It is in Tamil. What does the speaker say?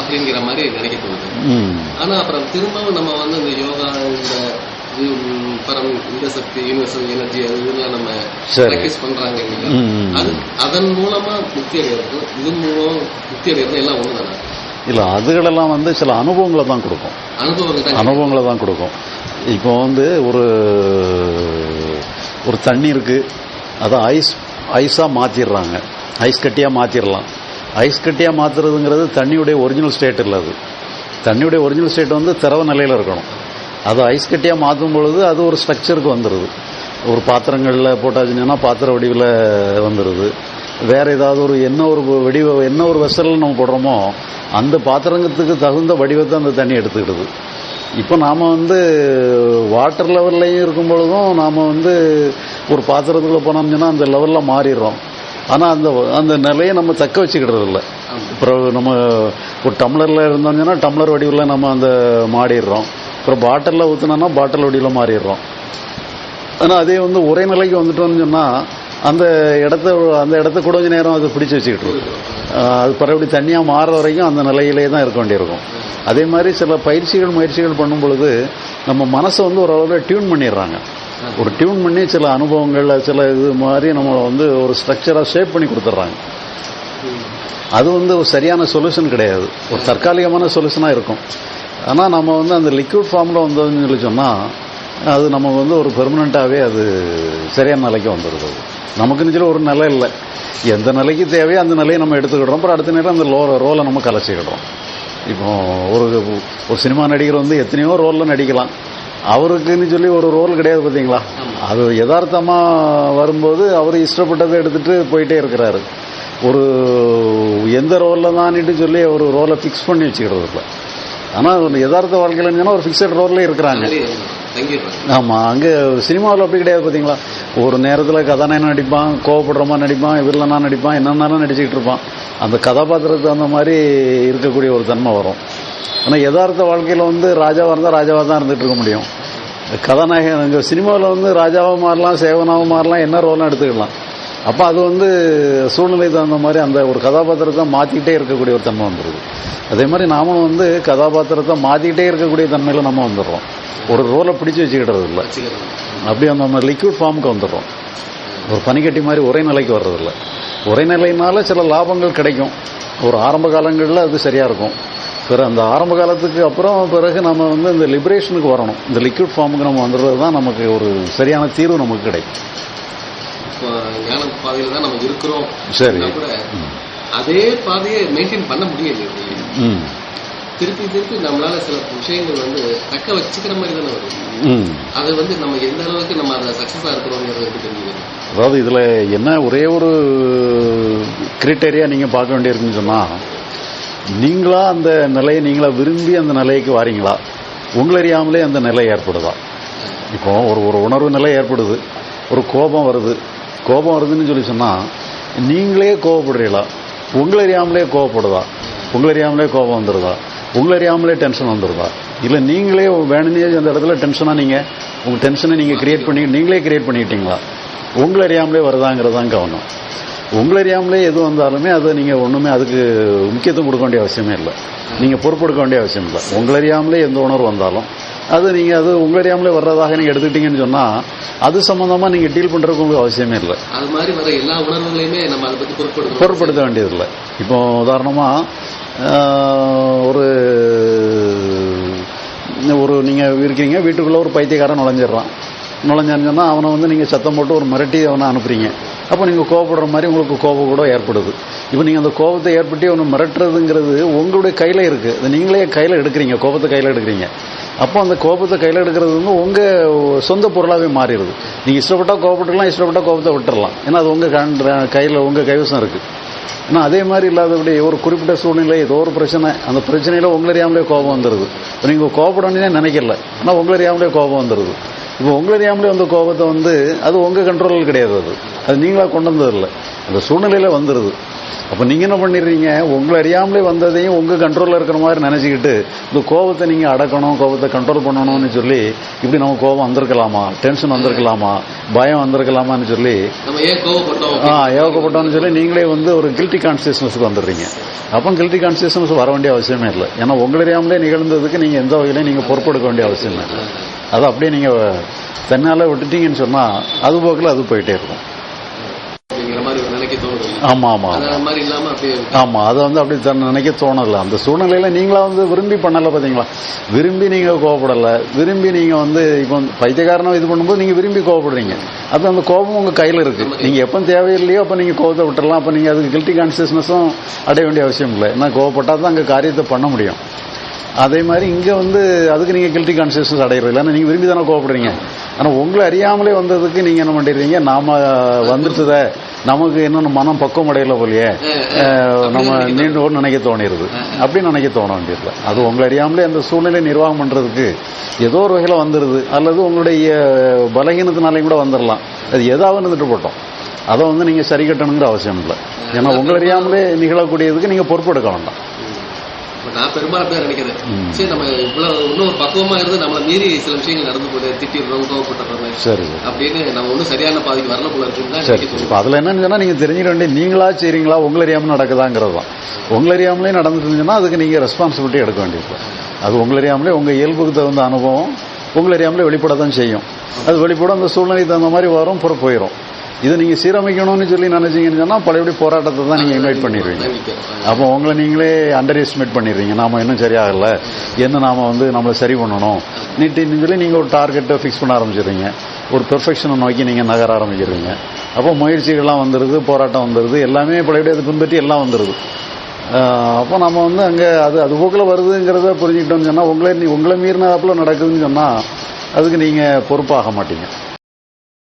அப்படிங்கிற மாதிரி நினைக்க தோணுது. ஆனா அப்புறம் திரும்பவும் நம்ம வந்து இந்த யோகா, இந்த இந்த சக்தி, யூனிவர்சல் எனர்ஜி இதெல்லாம் நம்ம பிராக்டிஸ் பண்றாங்க. அதன் மூலமா முக்தி அடைகிறது, இது மூலம் முக்தி அடைகிறது எல்லாம் ஒண்ணுதானே? இல்ல, அதுகளெல்லாம் வந்து சில அனுபவங்களை தான் கொடுக்கும். அனுபவங்களை தான் கொடுக்கும். இப்போ வந்து ஒரு தண்ணி இருக்கு, அதை ஐஸா மாத்திடுறாங்க, ஐஸ் கட்டியா மாத்திரலாம். ஐஸ் கட்டியா மாத்துறதுங்கிறது தண்ணியுடைய ஒரிஜினல் ஸ்டேட் இல்லை. அது தண்ணியுடைய ஒரிஜினல் ஸ்டேட் வந்து திரவ நிலையில இருக்கணும். அது ஐஸ் கட்டியா மாற்றும் பொழுது அது ஒரு ஸ்ட்ரக்சருக்கு வந்துடுது. ஒரு பாத்திரங்களில் போட்டாச்சுன்னா பாத்திர வடிவில் வந்துடுது. வேற ஏதாவது என்ன ஒரு வெசல் நம்ம போடுறோமோ அந்த பாத்திரத்துக்கு தகுந்த வடிவத்தை அந்த தண்ணி எடுத்துக்கிடுது. இப்போ நாம வந்து வாட்டர் லெவல்லையும் இருக்கும் பொழுதும் நாம வந்து ஒரு பாத்திரத்துக்குள்ள போனோம்னா அந்த லெவல்ல மாறிடுறோம். ஆனா அந்த நிலையை நம்ம தக்க வச்சுக்கிடுறது இல்லை. அப்புறம் நம்ம ஒரு டம்ளர்ல இருந்தோம்னா டம்ளர் வடிவில் நம்ம அந்த மாறிடுறோம். அப்புறம் பாட்டிலில் ஊற்றினோம்னா பாட்டில் வடிவில் மாறிடுறோம். ஆனால் அதே வந்து ஒரே நிலைக்கு வந்துட்டோம்னு சொன்னால் அந்த இடத்த கூட கொஞ்ச நேரம் அதை பிடிச்சி வச்சுக்கிட்டு இருக்கும். அது பரவாயில்ல தனியாக மாறுற வரைக்கும் அந்த நிலையிலே தான் இருக்க வேண்டியிருக்கும். அதே மாதிரி சில முயற்சிகள் பண்ணும் பொழுது நம்ம மனசை வந்து ஒரு அளவில் டியூன் பண்ணிடுறாங்க. ஒரு டியூன் பண்ணி சில அனுபவங்கள், சில இது மாதிரி நம்ம வந்து ஒரு ஸ்ட்ரக்சராக ஷேப் பண்ணி கொடுத்துட்றாங்க. அது வந்து ஒரு சரியான சொல்யூஷன் கிடையாது, ஒரு தற்காலிகமான சொல்யூஷனாக இருக்கும். ஆனால் நம்ம வந்து அந்த லிக்விட் ஃபார்மில் வந்ததுன்னு சொல்லி சொன்னால் அது நம்ம வந்து ஒரு பெர்மனண்ட்டாகவே அது சரியான நிலைக்கு வந்துடுது. நமக்குன்னு சொல்லி ஒரு நிலை இல்லை, எந்த நிலைக்கு தேவையோ அந்த நிலையை நம்ம எடுத்துக்கிடுறோம். அப்புறம் அடுத்த நேரம் அந்த ரோலை நம்ம கலைச்சிக்கிடுறோம். இப்போ ஒரு சினிமா நடிகர் வந்து எத்தனையோ ரோலில் நடிக்கலாம், அவருக்குன்னு சொல்லி ஒரு ரோல் கிடையாது பார்த்தீங்களா. அது யதார்த்தமாக வரும்போது அவர் இஷ்டப்பட்டதை எடுத்துட்டு போயிட்டே இருக்கிறாரு. எந்த ரோலில் தான்ட்டு சொல்லி ஒரு ரோலை ஃபிக்ஸ் பண்ணி வச்சுக்கிறது இல்லை. ஆனால் யதார்த்த வாழ்க்கையில் ஒரு ஃபிக்ஸட் ரோல்ல இருக்கிறாங்க. ஆமாம், அங்கே சினிமாவில் அப்படி கிடையாது பார்த்தீங்களா. ஒரு நேரத்தில் கதாநாயகன் நடிப்பான், கோவப்படுற மாதிரி நடிப்பான், வில்லனா நடிப்பான், என்னென்னாலும் நடிச்சுக்கிட்டு இருப்பான். அந்த கதாபாத்திரத்துக்கு அந்த மாதிரி இருக்கக்கூடிய ஒரு தன்மை வரும். ஆனால் யதார்த்த வாழ்க்கையில் வந்து ராஜாவாக இருந்தால் ராஜாவாக தான் இருந்துகிட்டு இருக்க முடியும். கதாநாயகன் அங்கே சினிமாவில் வந்து ராஜாவாக மாறலாம், சேவனாகவும் மாறலாம், என்ன ரோலும் எடுத்துக்கலாம். அப்போ அது வந்து சூழ்நிலை தகுந்த மாதிரி அந்த ஒரு கதாபாத்திரத்தை மாற்றிக்கிட்டே இருக்கக்கூடிய ஒரு தன்மை வந்துடுது. அதே மாதிரி நாமளும் வந்து கதாபாத்திரத்தை மாற்றிக்கிட்டே இருக்கக்கூடிய தன்மையில் நம்ம வந்துடுறோம். ஒரு ரோலை பிடிச்சி வச்சுக்கிட்டது இல்லை, அப்படியே நம்ம லிக்விட் ஃபார்முக்கு வந்துடுறோம். ஒரு பனிக்கட்டி மாதிரி ஒரே நிலைக்கு வர்றதில்லை. ஒரே நிலையினால சில லாபங்கள் கிடைக்கும். ஒரு ஆரம்ப காலங்களில் அது சரியாக இருக்கும். பிறகு அந்த ஆரம்ப காலத்துக்கு பிறகு நம்ம வந்து இந்த லிபரேஷனுக்கு வரணும். இந்த லிக்விட் ஃபார்முக்கு நம்ம வந்துடுறது தான் நமக்கு ஒரு சரியான தீர்வு நமக்கு கிடைக்கும். ஞான பாதையில தான் நம்ம இருக்கிறோம். சரி, அதே பாதையை மெயின்டைன் பண்ண முடியல. திருப்பி நம்மளால சில விஷயங்கள் வந்து தக்க வச்சுக்கிற மாதிரி தானே வருது. அது வந்து நம்ம எந்த அளவுக்கு நம்ம அதை சக்சஸா இருக்கிறோங்கிறது தெரியுது. அதாவது இதுல என்ன ஒரே ஒரு கிரைட்டேரியா நீங்க பார்க்க வேண்டியிருக்குன்னு சொன்னா, நீங்களா அந்த நிலையை நீங்களா விரும்பி அந்த நிலைக்கு வாரீங்களா, உங்களை அறியாமலே அந்த நிலை ஏற்படுதா. இப்போ ஒரு உணர்வு நிலை ஏற்படுது, ஒரு கோபம் வருதுன்னு சொல்லி சொன்னா நீங்களே கோபப்படுறீங்களா, உங்களை அறியாமலே கோபப்படுதா, உங்களை அறியாமலே கோபம் வந்துடுதா, உங்களை அறியாமலே டென்ஷன் வந்துடுதா, இல்லை நீங்களே வேணுனே அந்த இடத்துல உங்க டென்ஷனை நீங்களே கிரியேட் பண்ணிக்கிட்டீங்களா, உங்களை அறியாமலே வருதாங்கிறதான் கவனம். உங்களை அறியாமலே எது வந்தாலுமே அதை நீங்கள் ஒன்றுமே அதுக்கு முக்கியத்துவம் கொடுக்க வேண்டிய அவசியமே இல்லை, நீங்கள் பொறுப்பெடுக்க வேண்டிய அவசியம் இல்லை. உங்களை அறியாமலே எந்த உணர்வு வந்தாலும் அது உங்களை அறியாமலே வர்றதாக நீங்கள் எடுத்துக்கிட்டீங்கன்னு சொன்னால் அது சம்பந்தமாக நீங்கள் டீல் பண்ணுறதுக்கு உங்களுக்கு அவசியமே இல்லை. அது மாதிரி வர எல்லா உணர்வுகளையுமே நம்ம அதை பற்றி பொறுப்படுத்த வேண்டியதில்லை. இப்போ உதாரணமாக நீங்கள் இருக்கிறீங்க, வீட்டுக்குள்ளே ஒரு பைத்தியக்காரன் நுழைஞ்சான்னு சொன்னால் அவனை வந்து நீங்கள் சத்தம் போட்டு ஒரு மிரட்டி அவனை அனுப்புறீங்க. அப்போ நீங்கள் கோபப்படுற மாதிரி உங்களுக்கு கோபம் கூட ஏற்படுது. இப்போ நீங்கள் அந்த கோபத்தை ஏற்படுத்தி அவனை மிரட்டுறதுங்கிறது உங்களுடைய கையில் இருக்குது. அது நீங்களே கையில் எடுக்கிறீங்க, கோபத்தை கையில் எடுக்கிறீங்க. அப்போ அந்த கோபத்தை கையில் எடுக்கிறது வந்து உங்கள் சொந்த பொருளாகவே மாறிடுது. நீங்கள் இஷ்டப்பட்டால் கோபப்பட்டுக்கலாம், இஷ்டப்பட்டால் கோபத்தை விட்டுறலாம். ஏன்னா அது உங்கள் கையில் உங்கள் கைவசம் இருக்குது. ஆனால் அதே மாதிரி இல்லாதபடி ஒரு குறிப்பிட்ட சூழ்நிலை ஏதோ ஒரு பிரச்சனை, அந்த பிரச்சனையில் உங்களை அறியாமலே கோபம் வந்துடுது. இப்போ நீங்கள் கோபப்படணுன்னே நினைக்கல, ஆனால் உங்களை அறியாமலே கோபம் வந்துடுது. இப்போ உங்களை அறியாமலே வந்த கோபத்தை வந்து அது உங்கள் கண்ட்ரோலில் கிடையாது, அது நீங்களாக கொண்டு வந்ததில்லை, அந்த சூழ்நிலையில் வந்துடுது. அப்போ நீங்கள் என்ன பண்ணிடுறீங்க, உங்களை அறியாமலே வந்ததையும் உங்கள் கண்ட்ரோலில் இருக்கிற மாதிரி நினச்சிக்கிட்டு இந்த கோபத்தை நீங்கள் அடக்கணும், கோபத்தை கண்ட்ரோல் பண்ணணும்னு சொல்லி இப்படி நம்ம கோபம் வந்திருக்கலாமா, டென்ஷன் வந்திருக்கலாமா, பயம் வந்திருக்கலாமான்னு சொல்லி ஏகப்பட்டோம்னு சொல்லி நீங்களே வந்து ஒரு கில்ட்டி கான்சியஸ்னஸுக்கு வந்துடுறீங்க. அப்போ கில்ட்டி கான்சியஸ்னஸ் வர வேண்டிய அவசியமே இல்லை. ஏன்னா உங்களை அறியாமலே நிகழ்ந்ததுக்கு நீங்கள் எந்த வகையிலையும் நீங்கள் பொறுப்பெடுக்க வேண்டிய அவசியம் இல்லை. அதை அப்படியே நீங்கள் தன்னால் விட்டுட்டீங்கன்னு சொன்னால் அது போக்கில் அது போயிட்டே இருக்கும். ஆமா ஆமா ஆமா, அதை வந்து அப்படி நினைக்க தோணல. அந்த சூழ்நிலையில நீங்களா வந்து விரும்பி பண்ணல, பாத்தீங்களா, விரும்பி நீங்க கோவப்படல, விரும்பி நீங்க வந்து இப்போ பைத்தியக்காரனும் இது பண்ணும்போது நீங்க விரும்பி கோவப்படுறீங்க. அது அந்த கோபம் உங்க கையில இருக்கு. நீங்க எப்ப தேவையில்லையோ அப்ப நீங்க கோபத்தை விட்டுறலாம். அப்ப நீங்க அதுக்கு கில்ட்டி கான்சியஸ்னஸும் அடைய வேண்டிய அவசியம் இல்லை. ஏன்னா கோவப்பட்டா தான் அங்க காரியத்தை பண்ண முடியும். அதே மாதிரி இங்க வந்து அதுக்கு நீங்க கில்ட்டி கான்சியஸ்னஸ் அடையிறது இல்லை. நீங்க விரும்பி தானே கோவப்படுறீங்க. ஆனா உங்களை அறியாமலே வந்ததுக்கு நீங்க என்ன பண்ணிடுறீங்க, நாம வந்துட்டுத நமக்கு இன்னொன்று மனம் பக்குவம் அடையல போலியே, நம்ம நீண்டு நினைக்க தோணிடுது. அப்படி நினைக்க தோண வேண்டியதில்லை. அது உங்களை அறியாமலே அந்த சூழ்நிலை நிர்வாகம் பண்றதுக்கு ஏதோ ஒரு வகையில் வந்துடுது. அல்லது உங்களுடைய பலகீனத்தினாலையும் கூட வந்துடலாம். அது ஏதாவது இருந்துட்டு போட்டோம், அதை வந்து நீங்க சரி கட்டணுங்கிற அவசியம் இல்லை. ஏன்னா உங்களை அறியாமலே நிகழக்கூடியதுக்கு நீங்க பொறுப்பெடுக்க வேண்டாம். நான் பெரும்பாலும் பேர் நினைக்கிறேன், சரி நம்ம இவ்வளவு இன்னும் பக்குவமா இருந்து நம்மளை மீறி சில விஷயங்கள் நடந்து போகுது, திட்டிடுறோம், கோவப்பட்டுறோம், சரி அப்படின்னு நம்ம ஒன்றும் சரியான பாதைக்கு வரல போல இருக்கு. அதுல என்னன்னு சொன்னா நீங்க தெரிஞ்சுக்க வேண்டிய, நீங்களா செய்றீங்களா உங்களை அறியாம நடக்குதாங்கிறது தான். உங்களை அறியாமலே நடந்துட்டு இருந்துச்சுன்னா அதுக்கு நீங்க ரெஸ்பான்சிபிலிட்டி எடுக்க வேண்டியது. அது உங்களை அறியாமலே உங்க இயல்புக்கு தகுந்த அனுபவம் உங்களை அறியாமலே வெளிப்படத்தான் செய்யும். அது வெளிப்படும், அந்த சூழ்நிலைக்கு தகுந்த மாதிரி வரும், போயிடும். இதை நீங்க சீரமைக்கணும்னு சொல்லி நினைச்சீங்கன்னு சொன்னா பழையபடி போராட்டத்தை தான் நீங்க இன்வைட் பண்ணிடுவீங்க. அப்போ உங்களை நீங்களே அண்டர் எஸ்டிமேட் பண்ணிடுறீங்க. நாம இன்னும் சரியாகல, என்ன நாம வந்து நம்மளை சரி பண்ணணும் நீட்டுன்னு சொல்லி நீங்க ஒரு டார்கெட்டை ஃபிக்ஸ் பண்ண ஆரம்பிச்சிடுறீங்க. ஒரு பெர்ஃபெக்ஷனை நோக்கி நீங்க நகர ஆரம்பிக்கிறீங்க. அப்போ முயற்சிகள்லாம் வந்துடுது, போராட்டம் வந்துடுது, எல்லாமே பழையபடி அதை பின்பற்றி எல்லாம் வந்துடுது. அப்போ நம்ம வந்து அங்கே அது போக்கில் வருதுங்கிறத புரிஞ்சுக்கிட்டோம்னு சொன்னால் உங்களை மீறினாப்புல நடக்குதுன்னு சொன்னால் அதுக்கு நீங்கள் பொறுப்பாக மாட்டீங்க.